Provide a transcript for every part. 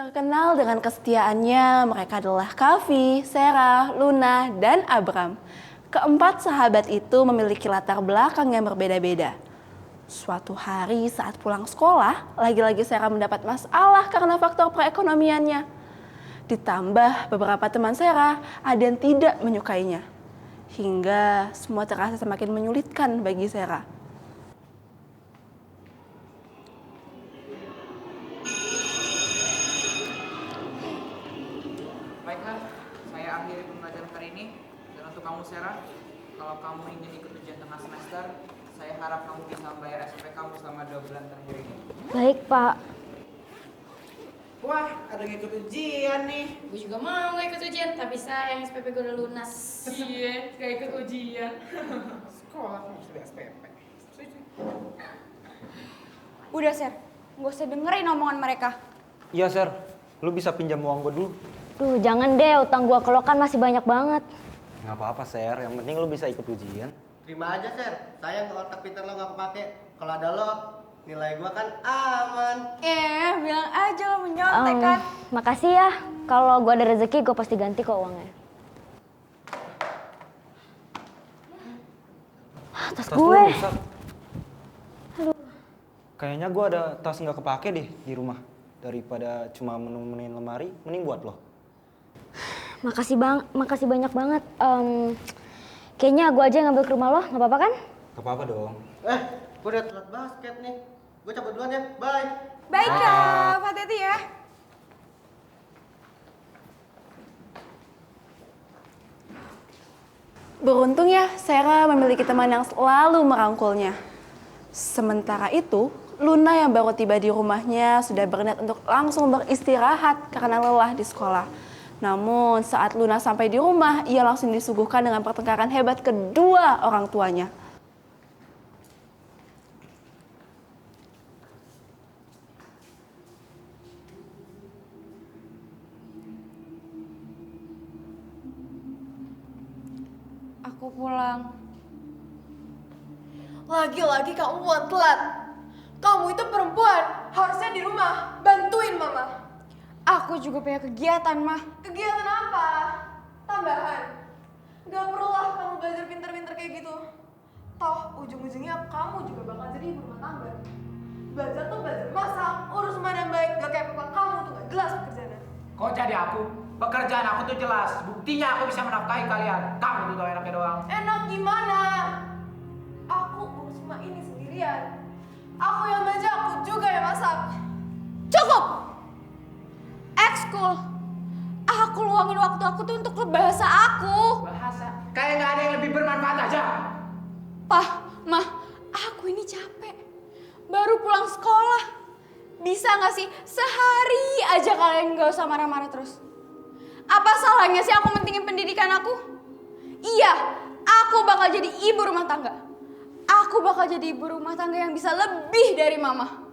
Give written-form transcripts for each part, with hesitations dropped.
Terkenal dengan kesetiaannya, mereka adalah Kavi, Sarah, Luna, dan Abram. Keempat sahabat itu memiliki latar belakang yang berbeda-beda. Suatu hari saat pulang sekolah, lagi-lagi Sarah mendapat masalah karena faktor perekonomiannya. Ditambah beberapa teman Sarah ada yang tidak menyukainya. Hingga semua terasa semakin menyulitkan bagi Sarah. Baiklah, saya akhiri pembelajaran hari ini. Dan untuk kamu Sarah, kalau kamu ingin ikut ujian tengah semester, saya harap kamu bisa membayar SPP kamu selama 2 bulan terakhir ini. Baik, Pak. Wah, ada yang ikut ujian nih. Gue juga mau gak ikut ujian, tapi sayang SPP gue udah lunas. Iya, gak ikut ujian. Sekolah kamu sudah SPP. Udah, Ser. Gak usah dengerin omongan mereka. Iya, Ser. Lu bisa pinjam uang gue dulu? Duh, jangan deh. Utang gua ke lo kan masih banyak banget. Nggak apa-apa, Ser. Yang penting lu bisa ikut ujian. Terima aja, Ser. Sayang kalau otak pinter lo nggak kepake. Kalau ada lo, nilai gua kan aman. Bilang aja lo menyontek kan. Makasih ya. Kalau gua ada rezeki, gua pasti ganti kok uangnya. Tas gue. Lu rusak. Aduh. Kayaknya gue ada tas nggak kepake deh di rumah. Daripada cuma menemenin lemari, mending buat lo. Makasih banyak banget. Kayaknya gua aja yang ngambil ke rumah lo, nggak apa-apa kan? Gak apa-apa dong. Gua udah telat basket nih. Gua cabut duluan ya. Bye. Baik, Kak. Hati-hati ya. Beruntung ya, Sarah memiliki teman yang selalu merangkulnya. Sementara itu, Luna yang baru tiba di rumahnya sudah berniat untuk langsung beristirahat karena lelah di sekolah. Namun saat Luna sampai di rumah, ia langsung disuguhkan dengan pertengkaran hebat kedua orang tuanya. Aku pulang. Lagi-lagi kamu buat telat. Kamu itu perempuan, harusnya di rumah, bantuin mama. Aku juga punya kegiatan, Mah. Kegiatan apa? Tambahan. Gak perlulah kamu belajar pinter-pinter kayak gitu. Toh, ujung-ujungnya kamu juga bakal jadi ibu rumah tangga. Belajar tuh belajar masak, urus rumah dan baik. Gak kayak papa kamu tuh gak jelas pekerjaannya. Kok jadi aku? Pekerjaan aku tuh jelas. Buktinya aku bisa menafkahi kalian. Kamu tuh tau enaknya doang. Enak gimana? Aku urus rumah ini sendirian. Aku yang belanja, aku juga yang masak. Cukup! Ekskul. Aku luangin waktu aku tuh untuk bahasa aku. Bahasa? Kayak gak ada yang lebih bermanfaat aja. Pah, Mah, aku ini capek. Baru pulang sekolah. Bisa gak sih sehari aja kalian gak usah marah-marah terus? Apa salahnya sih aku mentingin pendidikan aku? Iya, aku bakal jadi ibu rumah tangga. Aku bakal jadi ibu rumah tangga yang bisa lebih dari mama.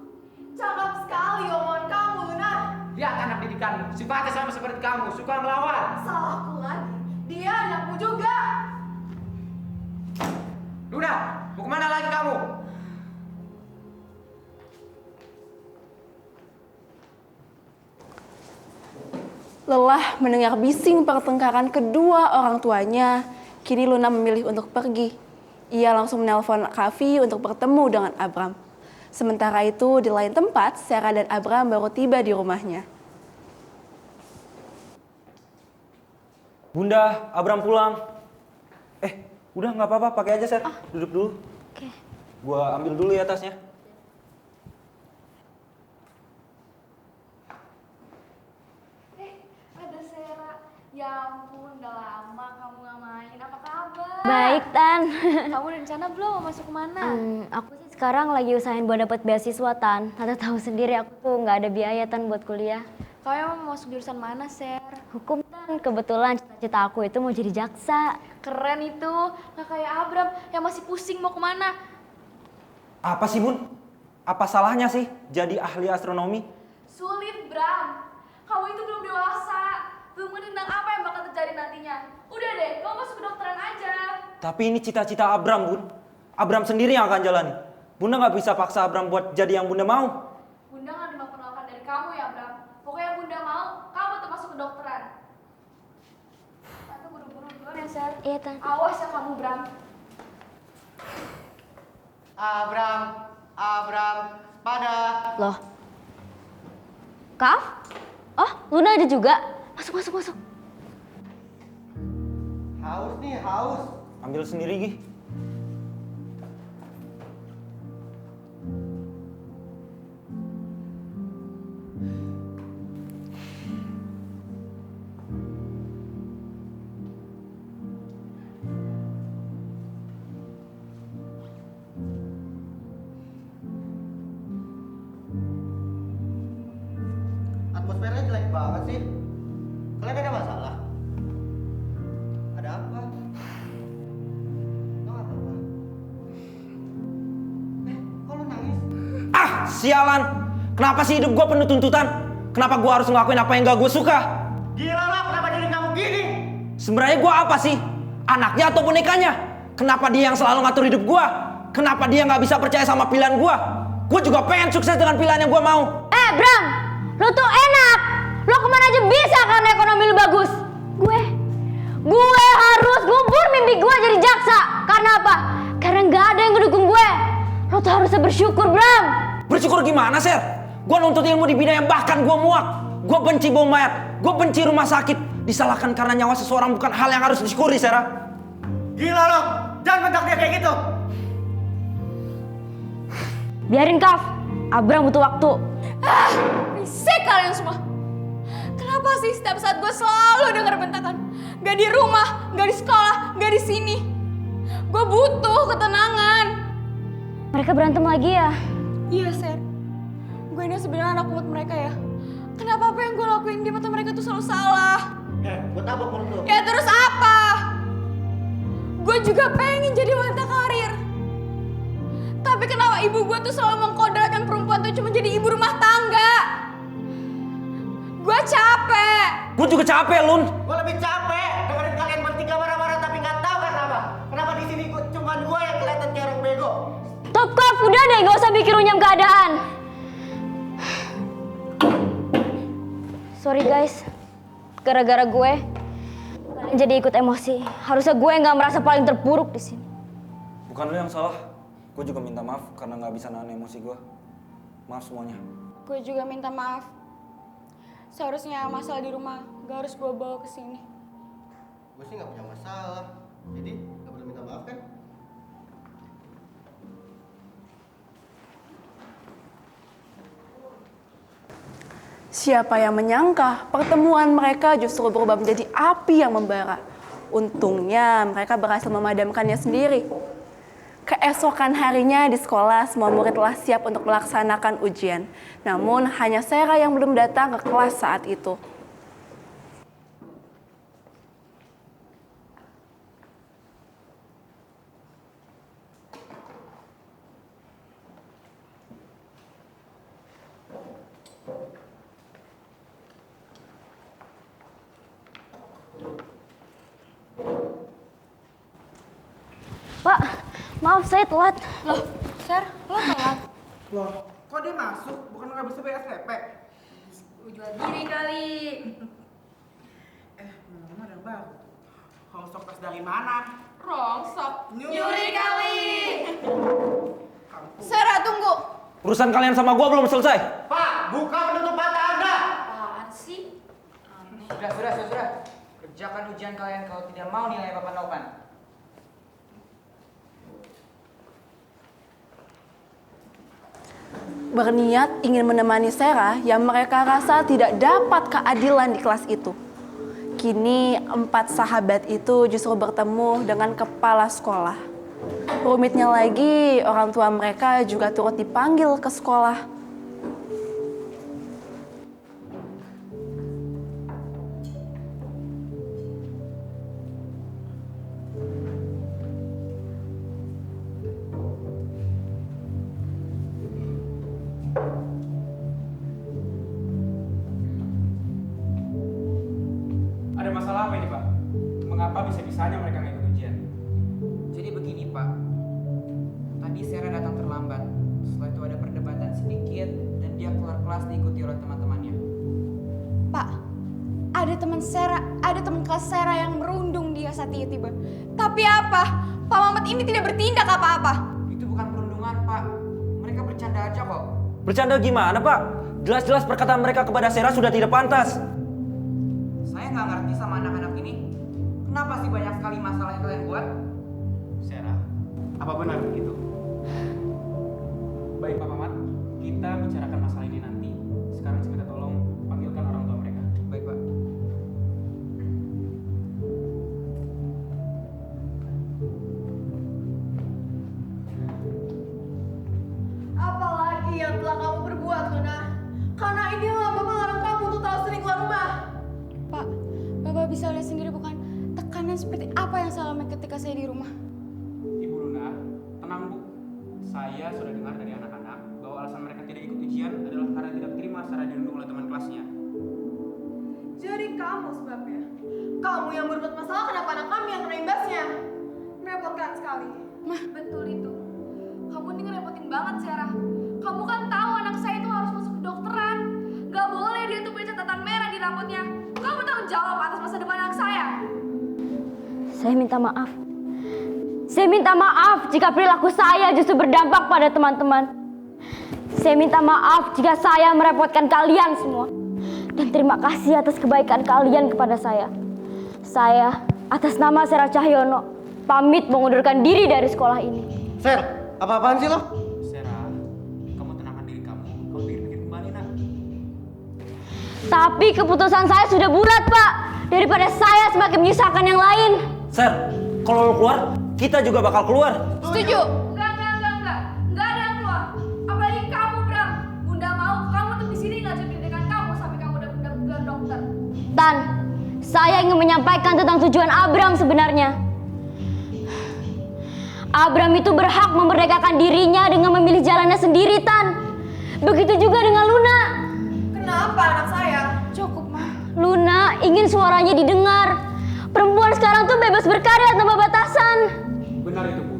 Cakep sekali omongan kamu, Luna. Lihat anak didikanmu, sifatnya sama seperti kamu, suka melawan. Salahku lagi, dia anakmu juga. Luna, mau kemana lagi kamu? Lelah mendengar bising pertengkaran kedua orang tuanya, kini Luna memilih untuk pergi. Ia langsung menelpon Kavi untuk bertemu dengan Abram. Sementara itu di lain tempat, Sarah dan Abram baru tiba di rumahnya. Bunda, Abram pulang. Udah nggak apa-apa, pakai aja, Ser. Duduk dulu. Oke. Gua ambil dulu ya tasnya. Ada Sarah. Ya ampun, udah lama kamu gak main. Apa kabar? Baik, Tan. Kamu rencana belum mau masuk kemana? Aku sih sekarang lagi usahain buat dapet beasiswa, Tan. Tante tahu sendiri aku tuh nggak ada biaya, Tan, buat kuliah. Kamu emang mau masuk jurusan mana, Ser? Hukum, Tan. Kebetulan cita-cita aku itu mau jadi jaksa. Keren itu, gak kayak Abram yang masih pusing mau kemana. Apa sih, Bun? Apa salahnya sih jadi ahli astronomi? Sulit, Bram. Kamu itu belum dewasa. Belum ngerti tentang apa yang bakal terjadi nantinya. Udah deh, kamu masuk kedokteran aja. Tapi ini cita-cita Abram, Bun. Abram sendiri yang akan jalani. Bunda nggak bisa paksa Abram buat jadi yang Bunda mau. Bunda gak terima penolakan dari kamu ya, Bram. Pokoknya Bunda Iya, Tan. Awas ya kamu, Bram. Abram, pada. Loh. Kaf? Oh, Luna ada juga? Masuk. Haus nih, haus. Ambil sendiri, Gi. Atmosfernya jelek banget sih. Kalian ada masalah? Ada apa? Lo apa? Kok lo nangis? Ah, sialan! Kenapa sih hidup gue penuh tuntutan? Kenapa gue harus ngelakuin apa yang gak gue suka? Gila lo, kenapa jadi kamu gini? Sebenarnya gue apa sih? Anaknya atau bonekanya? Kenapa dia yang selalu ngatur hidup gue? Kenapa dia gak bisa percaya sama pilihan gue? Gue juga pengen sukses dengan pilihan yang gue mau. Bram, lo tuh enak. Lo kemana aja bisa karena ekonomi lo bagus. Gue harus ngubur mimpi gue jadi jaksa. Karena apa? Karena nggak ada yang ngedukung gue. Lo tuh harusnya bersyukur, Bram. Bersyukur gimana, Ser? Gue nuntut ilmu di bidang yang bahkan gue muak. Gue benci bom mayat. Gue benci rumah sakit. Disalahkan karena nyawa seseorang bukan hal yang harus disyukuri, Sarah. Gila lo, jangan bentak dia kayak gitu. Biarin, Kaf. Abram butuh waktu. Risik kalian semua. Kenapa sih setiap saat gue selalu denger bentakan? Gak di rumah, gak di sekolah, gak di sini. Gue butuh ketenangan. Mereka berantem lagi ya? Iya, Ser. Gue ini sebenarnya anak pungut mereka ya. Kenapa apa yang gue lakuin di mata mereka tuh selalu salah? Gue tabok mulut lo. Ya terus apa? Gue juga pengen jadi wanita karir. Tapi kenapa ibu gue tuh selalu mengkodratkan perempuan tuh cuma jadi ibu rumah tangga? Gue capek. Gue juga capek, Lun. Gue lebih capek dengerin kalian bertiga marah-marah tapi nggak tahu karena apa. Kenapa di sini cuma gue yang kelihatan kayak orang bego? Top, Kaf. Udah deh, gak usah bikin runyam keadaan. Sorry guys, gara-gara gue kalian jadi ikut emosi. Harusnya gue yang nggak merasa paling terburuk di sini. Bukan lu yang salah. Gue juga minta maaf karena nggak bisa nahan emosi gue. Maaf semuanya. Gue juga minta maaf. Seharusnya masalah di rumah gak harus gue bawa ke sini. Gue sih nggak punya masalah. Jadi nggak perlu minta maaf kan? Siapa yang menyangka pertemuan mereka justru berubah menjadi api yang membara. Untungnya mereka berhasil memadamkannya sendiri. Keesokan harinya di sekolah semua murid telah siap untuk melaksanakan ujian. Namun hanya Sarah yang belum datang ke kelas saat itu. Pak, maaf saya telat. Loh, Ser, lo telat. Loh, kok dia masuk? Bukan nggak bisa bayar SPP? Jual diri kali. Ngomong ada baru. Hongsok tas dari mana? Rongsok. Nyuri kali. Sarah, tunggu. Urusan kalian sama gue belum selesai. Pak, buka penutup mata Anda. Apaan sih? Sudah. Kerjakan ujian kalian kalau tidak mau nilai papan-papan. Berniat ingin menemani Sarah yang mereka rasa tidak dapat keadilan di kelas itu. Kini 4 sahabat itu justru bertemu dengan kepala sekolah. Rumitnya lagi, orang tua mereka juga turut dipanggil ke sekolah. Ada masalah apa ini, Pak? Mengapa bisa-bisanya mereka nggak ikut ujian? Jadi begini, Pak. Tadi Sarah datang terlambat. Setelah itu ada perdebatan sedikit dan dia keluar kelas diikuti oleh teman-temannya. Pak, ada teman kelas Sera yang merundung dia saat dia tiba. Tapi apa? Pak Mamat ini tidak bertindak apa-apa. Itu bukan perundungan, Pak. Mereka bercanda aja kok. Bercanda gimana, Pak? Jelas-jelas perkataan mereka kepada Sera sudah tidak pantas. Saya nggak ngerti sama anak-anak ini. Kenapa sih banyak sekali masalah yang kalian buat? Sarah, apa benar begitu? Baik Pak Mamat, kita bicarakan masalah ini nanti. Sekarang saya minta tolong panggilkan orang tua mereka. Baik, Pak. Apalagi yang telah kamu perbuat, Luna? Karena inilah Bapak larang kamu untuk tahu sering keluar rumah. Pak, Bapak bisa lihat sendiri bukan tekanan seperti apa yang saya alami ketika saya di rumah. Ibu Luna, tenang Bu. Saya sudah dengar dari anak-anak bahwa alasan mereka tidak ikut ujian adalah karena tidak terima secara dirundung oleh teman kelasnya. Jadi kamu sebabnya. Kamu yang berbuat masalah, kenapa anak kami yang kena imbasnya? Merepotkan sekali. Mah, Betul itu. Kamu ini ngerepotin banget, Sarah. Kamu kan tahu anak saya itu harus masuk kedokteran. Gak boleh dia tuh punya catatan merah di rambutnya. Kamu tanggung jawab atas masa depan anak saya. Saya minta maaf. Saya minta maaf jika perilaku saya justru berdampak pada teman-teman. Saya minta maaf jika saya merepotkan kalian semua. Dan terima kasih atas kebaikan kalian kepada saya. Saya, atas nama Sera Cahyono, pamit mengundurkan diri dari sekolah ini. Ser, apa-apaan sih lo? Sarah, kamu tenangkan diri kamu. Kamu pikir-pikir kembali nak. Tapi keputusan saya sudah bulat, Pak. Daripada saya semakin menyusahkan yang lain. Ser, kalau lo keluar, kita juga bakal keluar. setuju. Enggak. Enggak ada yang keluar. Apalagi kamu, Bram. Bunda mau kamu tetap di sini ngajar pendidikan kamu sampai kamu udah gelar dokter. Tan, saya ingin menyampaikan tentang tujuan Abram sebenarnya. Abram itu berhak memerdekakan dirinya dengan memilih jalannya sendiri, Tan. Begitu juga dengan Luna. Kenapa anak saya? Cukup, Mah. Luna ingin suaranya didengar. Perempuan sekarang tuh bebas berkarya tanpa batasan. Benar itu Bu.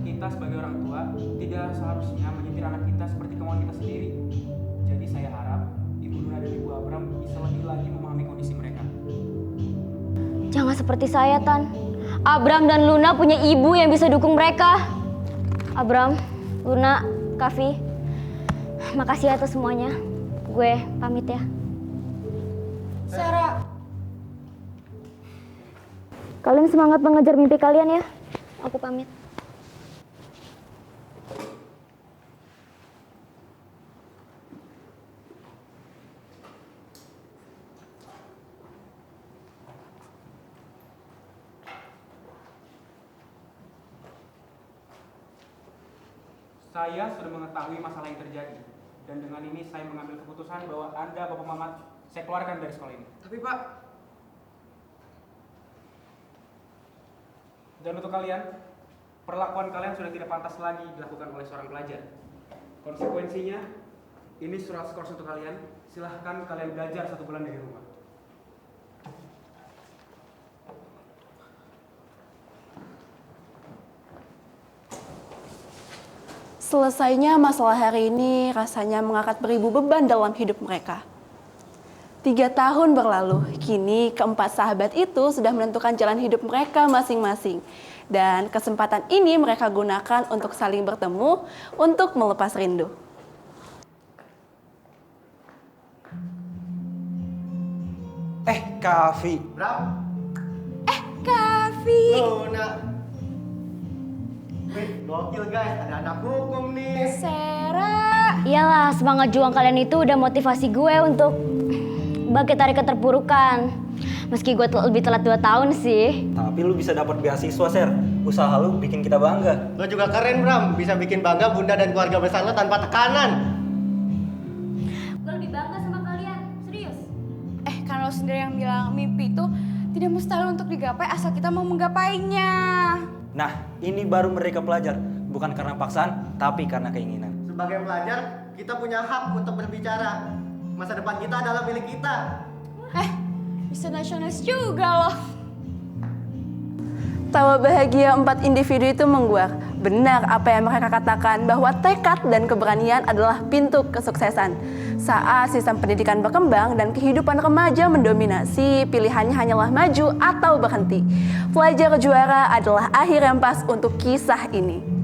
Kita sebagai orang tua tidak seharusnya menyetir anak kita seperti kemauan kita sendiri. Jadi saya harap Ibu Luna dan Ibu Abram bisa lebih lagi memahami kondisi mereka. Jangan seperti saya, Tan. Abram dan Luna punya ibu yang bisa dukung mereka. Abram, Luna, Kavi, makasih atas semuanya. Gue pamit ya. Sarah, Kalian semangat mengejar mimpi kalian ya. Aku pamit. Saya sudah mengetahui masalah yang terjadi. Dan dengan ini saya mengambil keputusan bahwa Anda, Bapak Mamat, saya keluarkan dari sekolah ini. Tapi, Pak, Dan untuk kalian, perlakuan kalian sudah tidak pantas lagi dilakukan oleh seorang pelajar. Konsekuensinya, ini surat skors untuk kalian. Silahkan kalian belajar 1 bulan dari rumah. Selesainya masalah hari ini rasanya mengangkat beribu beban dalam hidup mereka. 3 tahun berlalu, kini keempat sahabat itu sudah menentukan jalan hidup mereka masing-masing. Dan kesempatan ini mereka gunakan untuk saling bertemu, untuk melepas rindu. Kavi. Bram, Kavi. Luna. Wih, gokil guys, ada anak hukum nih. Sarah. Iyalah, semangat juang kalian itu udah motivasi gue untuk bangkit dari keterpurukan. Meski gue lebih telat 2 tahun sih. Tapi lu bisa dapat beasiswa, Ser. Usaha lu bikin kita bangga. Lo juga keren, Bram. Bisa bikin bangga bunda dan keluarga besar lo tanpa tekanan. Gue lebih bangga sama kalian, serius. Kan lo sendiri yang bilang mimpi itu tidak mustahil untuk digapai asal kita mau menggapainya. Nah, ini baru merdeka pelajar. Bukan karena paksaan, tapi karena keinginan. Sebagai pelajar, kita punya hak untuk berbicara. Masa depan kita adalah milik kita. Bisa nasionalis juga loh. Tawa bahagia 4 individu itu menguak. Benar apa yang mereka katakan bahwa tekad dan keberanian adalah pintu kesuksesan. Saat sistem pendidikan berkembang dan kehidupan remaja mendominasi, pilihannya hanyalah maju atau berhenti. Pelajar juara adalah akhir yang pas untuk kisah ini.